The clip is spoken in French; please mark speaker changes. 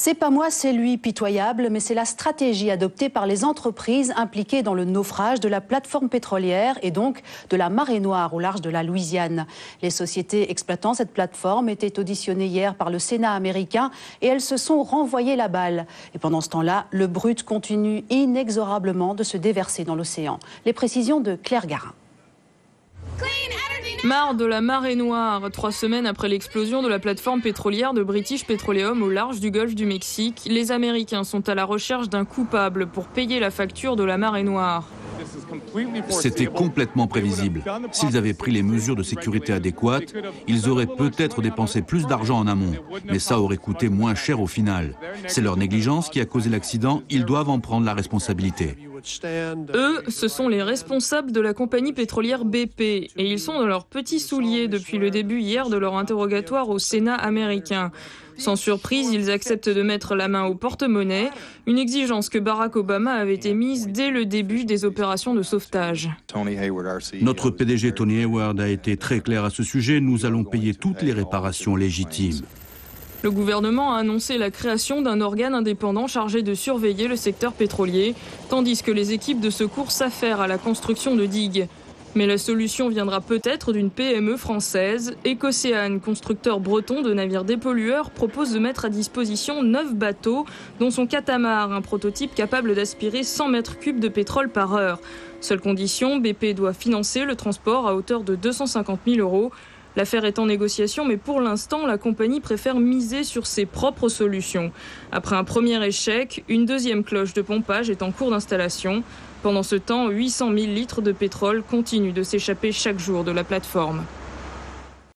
Speaker 1: C'est pas moi, c'est lui, pitoyable, mais c'est la stratégie adoptée par les entreprises impliquées dans le naufrage de la plateforme pétrolière et donc de la marée noire au large de la Louisiane. Les sociétés exploitant cette plateforme étaient auditionnées hier par le Sénat américain et elles se sont renvoyées la balle. Et pendant ce temps-là, le brut continue inexorablement de se déverser dans l'océan. Les précisions de Claire Garin.
Speaker 2: Marre de la marée noire, 3 semaines après l'explosion de la plateforme pétrolière de British Petroleum au large du golfe du Mexique, les Américains sont à la recherche d'un coupable pour payer la facture de la marée noire.
Speaker 3: C'était complètement prévisible. S'ils avaient pris les mesures de sécurité adéquates, ils auraient peut-être dépensé plus d'argent en amont, mais ça aurait coûté moins cher au final. C'est leur négligence qui a causé l'accident, ils doivent en prendre la responsabilité.
Speaker 2: Eux, ce sont les responsables de la compagnie pétrolière BP et ils sont dans leurs petits souliers depuis le début hier de leur interrogatoire au Sénat américain. Sans surprise, ils acceptent de mettre la main au porte-monnaie, une exigence que Barack Obama avait émise dès le début des opérations de sauvetage.
Speaker 3: Notre PDG Tony Hayward a été très clair à ce sujet, nous allons payer toutes les réparations légitimes.
Speaker 2: Le gouvernement a annoncé la création d'un organe indépendant chargé de surveiller le secteur pétrolier, tandis que les équipes de secours s'affairent à la construction de digues. Mais la solution viendra peut-être d'une PME française. Ecocéan, constructeur breton de navires dépollueurs, propose de mettre à disposition 9 bateaux, dont son Catamar, un prototype capable d'aspirer 100 mètres cubes de pétrole par heure. Seule condition, BP doit financer le transport à hauteur de 250 000 €. L'affaire est en négociation, mais pour l'instant, la compagnie préfère miser sur ses propres solutions. Après un premier échec, une deuxième cloche de pompage est en cours d'installation. Pendant ce temps, 800 000 litres de pétrole continuent de s'échapper chaque jour de la plateforme.